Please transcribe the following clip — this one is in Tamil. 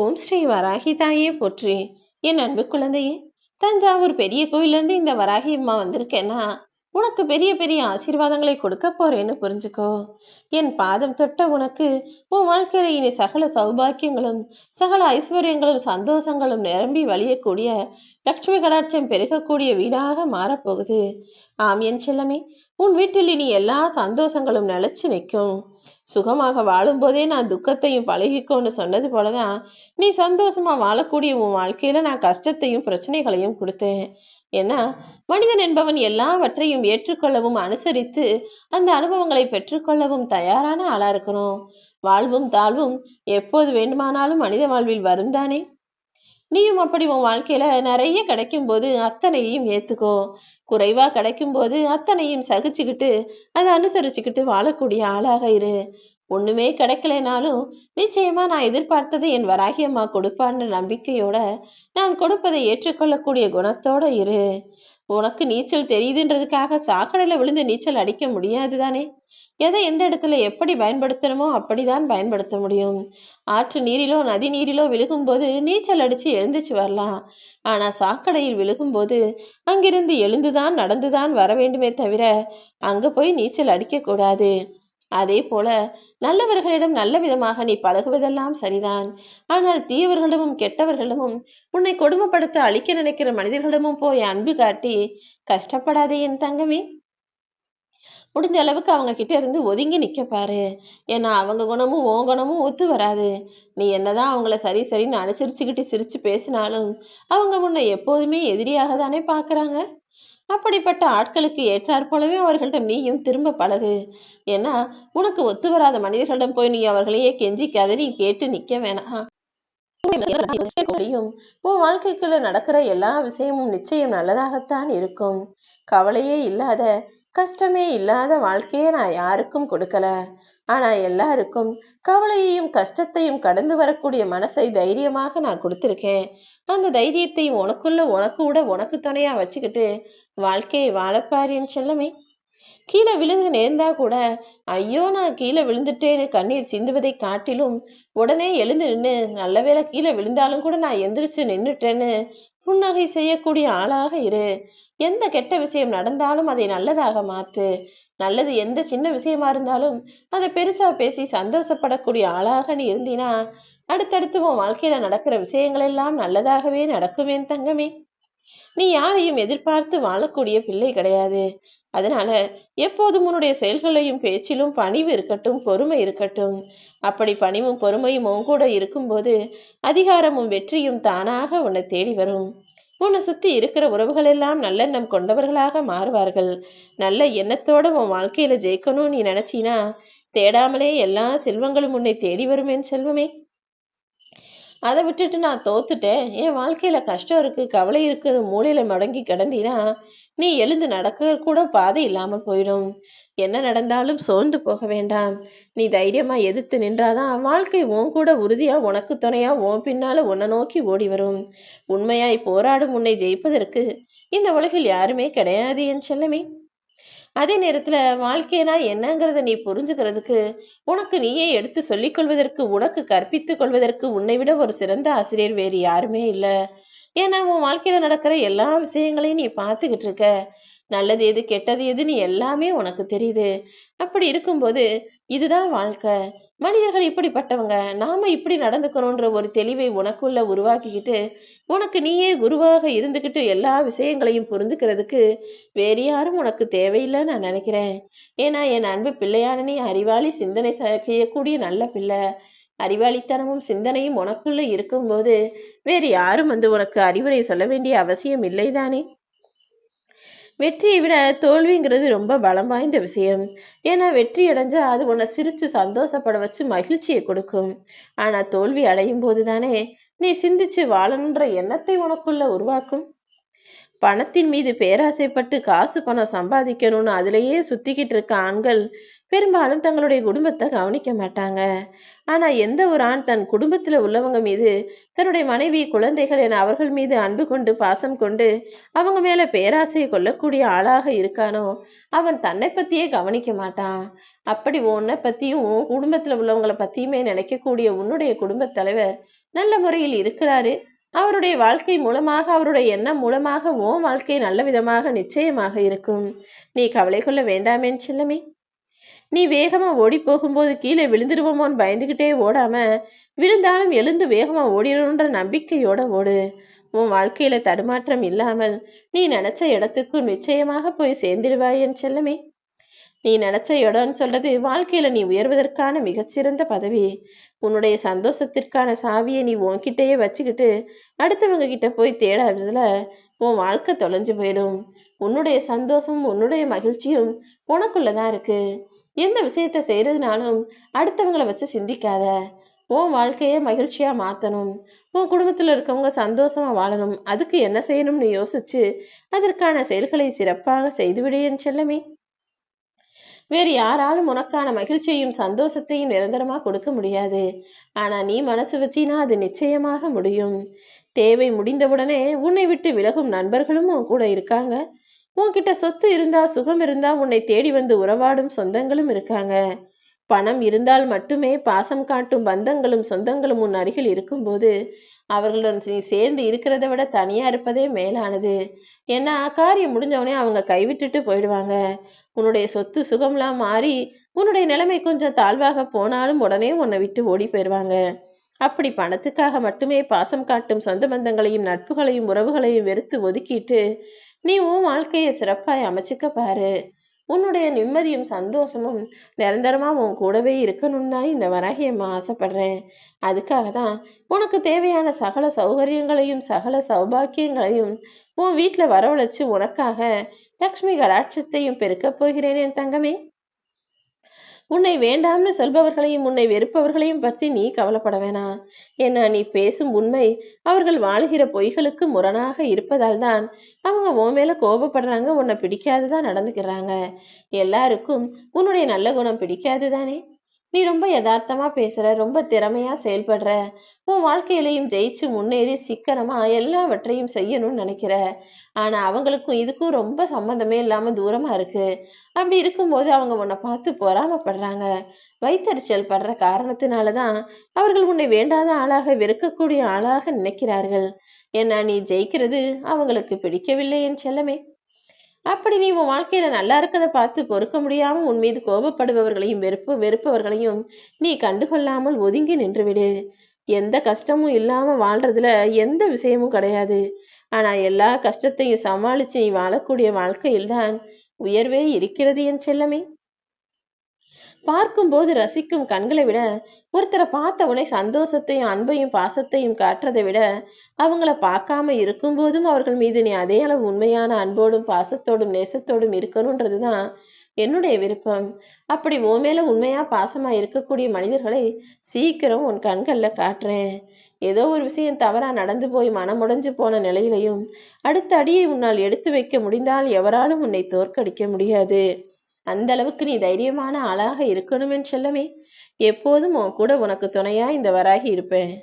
ஓம் ஸ்ரீ வராகி தாயே போற்றி. என் அன்பு குழந்தையே, தஞ்சாவூர் பெரிய கோயிலிருந்து இந்த வராகி அம்மா வந்திருக்கேன்னா உனக்கு பெரிய பெரிய ஆசீர்வாதங்களை கொடுக்க போறேன்னு புரிஞ்சுக்கோ. என் பாதம் தொட்ட உனக்கு உன் வாழ்க்கையில இனி சகல சௌபாக்கியங்களும் சகல ஐஸ்வர்யங்களும் சந்தோஷங்களும் நிரம்பி வழியக்கூடிய லட்சுமி கடாட்சம் பெருகக்கூடிய வீடாக மாறப்போகுது. ஆம் என் செல்லமே, உன் வீட்டில் இனி எல்லா சந்தோஷங்களும் நிலைச்சு நிற்கும். சுகமாக வாழும்போதே நான் துக்கத்தையும் பழகிக்கோன்னு சொன்னது போலதான் நீ சந்தோஷமா வாழக்கூடிய உன் வாழ்க்கையில நான் கஷ்டத்தையும் பிரச்சனைகளையும் கொடுத்தேன். ஏன்னா மனிதன் என்பவன் எல்லாவற்றையும் ஏற்றுக்கொள்ளவும் அனுசரித்து அந்த அனுபவங்களை பெற்றுக்கொள்ளவும் தயாரான ஆளா இருக்கணும். வாழ்வும் தாழ்வும் எப்போது வேண்டுமானாலும் மனித வாழ்வில் வரும் தானே. நீயும் அப்படி உன் வாழ்க்கையில நிறைய கிடைக்கும் போது அத்தனையும் ஏத்துக்கோ. குறைவா கிடைக்கும் போது அத்தனையும் சகிச்சுக்கிட்டு அதை அனுசரிச்சுக்கிட்டு வாழக்கூடிய ஆளாக இரு. ஒண்ணுமே கிடைக்கலைனாலும் நிச்சயமா நான் எதிர்பார்த்ததை என் வராகி அம்மா கொடுப்பான்ற நம்பிக்கையோட நான் கொடுப்பதை ஏற்றுக்கொள்ளக்கூடிய குணத்தோட இரு. உனக்கு நீச்சல் தெரியுதுன்றதுக்காக சாக்கடையில விழுந்து நீச்சல் அடிக்க முடியாது தானே. எதை எந்த இடத்துல எப்படி பயன்படுத்தணுமோ அப்படிதான் பயன்படுத்த முடியும். ஆற்று நீரிலோ நதி நீரிலோ விழுகும்போது நீச்சல் அடிச்சு எழுந்துச்சு வரலாம். ஆனா சாக்கடையில் விழுகும்போது அங்கிருந்து எழுந்துதான் நடந்துதான் வர வேண்டுமே தவிர அங்க போய் நீச்சல் அடிக்க கூடாது. அதே போல நல்லவர்களிடம் நல்ல விதமாக நீ பழகுவதெல்லாம் சரிதான். ஆனால் தீயவர்களிடமும் கெட்டவர்களிடமும் உன்னை கொடுமைப்படுத்த அழிக்க நினைக்கிற மனிதர்களிடமும் போய் அன்பு காட்டி கஷ்டப்படாதே என் தங்கமே. முடிஞ்ச அளவுக்கு அவங்க கிட்ட இருந்து ஒதுங்கி நிக்க பாரு. ஏன்னா அவங்க குணமும் உன் குணமும் ஒத்து வராது. நீ என்னதான் அவங்கள சரி சரின்னு அனுசரிச்சுக்கிட்டு சிரிச்சு பேசினாலும் அவங்க உன்னை எப்போதுமே எதிரியாக தானே பாக்குறாங்க. அப்படிப்பட்ட ஆட்களுக்கு ஏற்றாற் போலவே அவர்களிடம் நீயும் திரும்ப பழகு. ஏன்னா உனக்கு ஒத்து வராத மனிதர்களிடம் போய் நீ அவர்களையே கெஞ்சி கதறி கேட்டு நிக்க வேணாம். உன் வாழ்க்கைக்குள்ள நடக்கிற எல்லா விஷயமும் நிச்சயம் நல்லதாகத்தான் இருக்கும். கவலையே இல்லாத கஷ்டமே இல்லாத வாழ்க்கையை நான் யாருக்கும் கொடுக்கல. ஆனா எல்லாருக்கும் கவலையையும் கஷ்டத்தையும் கடந்து வரக்கூடிய மனசை தைரியமாக நான் கொடுத்திருக்கேன். அந்த தைரியத்தையும் உனக்குள்ள உனக்கு கூட உனக்கு துணையா வச்சுக்கிட்டு வாழ்க்கையை வாழப்பாரின்னு செல்லமே. கீழே விழுந்து நேர்ந்தா கூட ஐயோ நான் கீழே விழுந்துட்டேன்னு கண்ணீர் சிந்துவதை காட்டிலும் உடனே எழுந்து நின்று நல்ல வேளை கீழே விழுந்தாலும் கூட நான் எந்திரிச்சு நின்றுட்டேன்னு புன்னகை செய்யக்கூடிய ஆளாக இரு. எந்த கெட்ட விஷயம் நடந்தாலும் அதை நல்லதாக மாத்து. நல்லது எந்த சின்ன விஷயமா இருந்தாலும் அதை பெருசா பேசி சந்தோஷப்படக்கூடிய ஆளாக நீ இருந்தினா அடுத்தடுத்து உன் வாழ்க்கையில நடக்கிற விஷயங்கள் எல்லாம் நல்லதாகவே நடக்குமேன் தங்கமே. நீ யாரையும் எதிர்பார்த்து வாழக்கூடிய பிள்ளை கிடையாது. அதனால எப்போதும் உன்னுடைய செயல்களையும் பேச்சிலும் பணிவு இருக்கட்டும், பொறுமை இருக்கட்டும். அப்படி பணிவும் பொறுமையும் உன் கூட இருக்கும்போது அதிகாரமும் வெற்றியும் தானாக உன்னை தேடி வரும். உன்னை சுத்தி இருக்கிற உறவுகள் எல்லாம் நல்லெண்ணம் கொண்டவர்களாக மாறுவார்கள். நல்ல எண்ணத்தோட உன் வாழ்க்கையில ஜெயிக்கணும்னு நீ நினைச்சினா தேடாமலே எல்லா செல்வங்களும் உன்னை தேடி வரும் என் செல்வமே. அதை விட்டுட்டு நான் தோத்துட்டேன், என் வாழ்க்கையில கஷ்டம் இருக்கு கவலை இருக்குன்னு மூலையில முடங்கி கிடந்தினா நீ எழுந்து நடக்க கூட பாதை இல்லாம போயிடும். என்ன நடந்தாலும் சோர்ந்து போக வேண்டாம். நீ தைரியமா எதிர்த்து நின்றாதான் வாழ்க்கை உன் கூட உறுதியா உனக்கு துணையா உன் பின்னால உன்னை நோக்கி ஓடி வரும். உண்மையாய் போராடும் உன்னை ஜெயிப்பதற்கு இந்த உலகில் யாருமே கிடையாது என் செல்லமே. அதே நேரத்துல வாழ்க்கைனா என்னங்கிறத நீ புரிஞ்சுக்கிறதுக்கு உனக்கு நீயே எடுத்து சொல்லிக் கொள்வதற்கு உனக்கு கற்பித்துக் கொள்வதற்கு உன்னை விட ஒரு சிறந்த ஆசிரியர் வேறு யாருமே இல்லை. ஏன்னா உன் வாழ்க்கையில நடக்கிற எல்லா விஷயங்களையும் நீ பார்த்துக்கிட்டு இருக்க. நல்லது எது கெட்டது எதுன்னு எல்லாமே உனக்கு தெரியுது. அப்படி இருக்கும்போது இதுதான் வாழ்க்கை, மனிதர்கள் இப்படிப்பட்டவங்க, நாம இப்படி நடந்துக்கணும்ன்ற ஒரு தெளிவை உனக்குள்ள உருவாக்கிக்கிட்டு உனக்கு நீயே குருவாக இருந்துகிட்டு எல்லா விஷயங்களையும் புரிஞ்சுக்கிறதுக்கு வேறு யாரும் உனக்கு தேவையில்லைன்னு நான் நினைக்கிறேன். ஏன்னா என் அன்பு பிள்ளையான நீ அறிவாளி, சிந்தனை செய்யக்கூடிய நல்ல பிள்ளை. அறிவாளித்தனமும் சிந்தனையும் உனக்குள்ள இருக்கும்போது வேறு யாரும் உனக்கு அறிவுரை சொல்ல வேண்டிய அவசியம் இல்லைதானே. வெற்றியை விட தோல்விங்கிறது ரொம்ப பலம் வாய்ந்த விஷயம். ஏன்னா வெற்றி அடைஞ்சா அது உன்னை சிரிச்சு சந்தோஷப்பட வச்சு மகிழ்ச்சியை கொடுக்கும். ஆனா தோல்வி அடையும் போது தானே நீ சிந்திச்சு வாழணுன்ற எண்ணத்தை உனக்குள்ள உருவாக்கும். பணத்தின் மீது பேராசைப்பட்டு காசு பணம் சம்பாதிக்கணும்னு அதிலேயே சுத்திக்கிட்டு இருக்க ஆண்கள் பெரும்பாலும் தங்களுடைய குடும்பத்தை கவனிக்க மாட்டாங்க. ஆனா எந்த ஒரு ஆண் தன் குடும்பத்துல உள்ளவங்க மீது, தன்னுடைய மனைவி குழந்தைகள் என அவர்கள் மீது அன்பு கொண்டு பாசம் கொண்டு அவங்க மேல பேராசையை கொள்ளக்கூடிய ஆளாக இருக்கானோ அவன் தன்னை பத்தியே கவனிக்க மாட்டான். அப்படி உன்னை பத்தியும் உன் குடும்பத்துல உள்ளவங்களை பத்தியுமே நினைக்கக்கூடிய உன்னுடைய குடும்ப தலைவர் நல்ல முறையில் இருக்கிறாரு. அவருடைய வாழ்க்கை மூலமாக, அவருடைய எண்ணம் மூலமாக உன் வாழ்க்கை நல்ல விதமாக நிச்சயமாக இருக்கும். நீ கவலை கொள்ள வேண்டாமே என் செல்லமே. நீ வேகமா ஓடி போகும்போது கீழே விழுந்துருவோமோன்னு பயந்துகிட்டே ஓடாம, விழுந்தாலும் எழுந்து வேகமா ஓடிடணுன்ற நம்பிக்கையோட ஓடு. உன் வாழ்க்கையில தடுமாற்றம் இல்லாமல் நீ நினைச்ச இடத்துக்கும் நிச்சயமாக போய் சேர்ந்திடுவாய் என் செல்லமே. நீ நினைச்ச இடம்னு சொல்றது வாழ்க்கையில நீ உயர்வதற்கான மிகச்சிறந்த பதவி. உன்னுடைய சந்தோஷத்திற்கான சாவியை நீ உன்கிட்டயே வச்சுக்கிட்டு அடுத்தவங்க கிட்ட போய் தேடாததுல உன் வாழ்க்கை தொலைஞ்சு போயிடும். உன்னுடைய சந்தோஷம், உன்னுடைய மகிழ்ச்சியும் உனக்குள்ளதான் இருக்கு. எந்த விஷயத்த செய்யறதுனாலும் அடுத்தவங்களை வச்சு சிந்திக்காத. உன் வாழ்க்கைய மகிழ்ச்சியா மாத்தணும். உன் குடும்பத்துல இருக்கவங்க சந்தோஷமா வாழணும். அதுக்கு என்ன செய்யணும்னு யோசிச்சு அதற்கான செயல்களை சிறப்பாக செய்துவிடு என் செல்லமே. வேறு யாராலும் உனக்கான மகிழ்ச்சியையும் சந்தோஷத்தையும் நிரந்தரமா கொடுக்க முடியாது. ஆனா நீ மனசு வச்சினா அது நிச்சயமாக முடியும். தேவை முடிந்தவுடனே உன்னை விட்டு விலகும் நண்பர்களும் உன் கூட இருக்காங்க. உன்கிட்ட சொத்து இருந்தா, சுகம் இருந்தா உன்னை தேடி வந்து உறவாடும் சொந்தங்களும் இருக்காங்க. பணம் இருந்தால் மட்டுமே பாசம் காட்டும் பந்தங்களும் சொந்தங்களும் உன் அருகில் இருக்கும்போது அவர்களுடன் நீ சேர்ந்து இருக்கிறத விட தனியா இருப்பதே மேலானது. ஏன்னா காரியம் முடிஞ்சவனே அவங்க கைவிட்டுட்டு போயிடுவாங்க. உன்னுடைய சொத்து சுகம்லாம் மாறி உன்னுடைய நிலைமை கொஞ்சம் தாழ்வாக போனாலும் உடனே உன்னை விட்டு ஓடி போயிடுவாங்க. அப்படி பணத்துக்காக மட்டுமே பாசம் காட்டும் சொந்த பந்தங்களையும் நட்புகளையும் உறவுகளையும் வெறுத்து ஒதுக்கிட்டு நீ உன் வாழ்க்கையை சிறப்பாய் அமைச்சுக்க பாரு. உன்னுடைய நிம்மதியும் சந்தோஷமும் நிரந்தரமா உன் கூடவே இருக்கணும்னு தான் இந்த வராகி அம்மா ஆசைப்படுறேன். அதுக்காக தான் உனக்கு தேவையான சகல சௌகரியங்களையும் சகல சௌபாக்கியங்களையும் உன் வீட்டுல வரவழைச்சு உனக்காக லக்ஷ்மி கடாட்சத்தையும் பெருக்கப் போகிறேன் என் தங்கமே. உன்னை வேண்டாம்னு சொல்பவர்களையும் உன்னை வெறுப்பவர்களையும் பற்றி நீ கவலைப்பட வேணாம். ஏன்னா நீ பேசும் உண்மை அவர்கள் வாழுகிற பொய்களுக்கு முரணாக இருப்பதால் தான் அவங்க உன் மேல கோபப்படுறாங்க, உன்னை பிடிக்காதுதான் நடந்துக்கிறாங்க. எல்லாருக்கும் உன்னுடைய நல்ல குணம் பிடிக்காது தானே. நீ ரொம்ப யதார்த்தமா பேசுற, ரொம்ப திறமையா செயல்படுற, உன் வாழ்க்கையிலையும் ஜெயிச்சு முன்னேறி சிக்கனமா எல்லாவற்றையும் செய்யணும்னு நினைக்கிற. ஆனா அவங்களுக்கும் இதுக்கும் ரொம்ப சம்மந்தமே இல்லாம தூரமா இருக்கு. அப்படி இருக்கும்போது அவங்க உன்னை பார்த்து பொறாமப்படுறாங்க. வைத்தறிச்சல் படுற காரணத்தினாலதான் அவர்கள் உன்னை வேண்டாத ஆளாக, வெறுக்கக்கூடிய ஆளாக நினைக்கிறார்கள். ஏன்னா நீ ஜெயிக்கிறது அவங்களுக்கு பிடிக்கவில்லை என் செல்லமே. அப்படி நீ உன் வாழ்க்கையில நல்லா இருக்கதை பார்த்து பொறுக்க முடியாம உன் மீது கோபப்படுபவர்களையும் வெறுப்பவர்களையும் நீ கண்டுகொள்ளாமல் ஒதுங்கி நின்றுவிடு. எந்த கஷ்டமும் இல்லாம வாழ்றதுல எந்த விஷயமும் கிடையாது. ஆனா எல்லா கஷ்டத்தையும் சமாளிச்சு நீ வாழக்கூடிய வாழ்க்கையில்தான் உயர்வே இருக்கிறது என் செல்லமே. பார்க்கும்போது ரசிக்கும் கண்களை விட ஒருத்தரை பார்த்த உடனே சந்தோஷத்தையும் அன்பையும் பாசத்தையும் காட்டுறதை விட அவங்கள பார்க்காம இருக்கும்போதும் அவர்கள் மீது நீ அதே அளவு உண்மையான அன்போடும் பாசத்தோடும் நேசத்தோடும் இருக்கணும்ன்றதுதான் என்னுடைய விருப்பம். அப்படி உன் மேல உண்மையா பாசமா இருக்கக்கூடிய மனிதர்களை சீக்கிரம் உன் கண்கள்ல காட்டுறேன். ஏதோ ஒரு விஷயம் தவறா நடந்து போய் மனமுடைஞ்சு போன நிலையிலையும் அடுத்த அடியை உன்னால் எடுத்து வைக்க முடிந்தால் எவராலும் உன்னை தோற்கடிக்க முடியாது. அந்த அளவுக்கு நீ தைரியமான ஆளாக இருக்கணும் என் செல்லமே. எப்போதும் உன் கூட உனக்கு துணையா இந்த வராகி இருப்பேன்.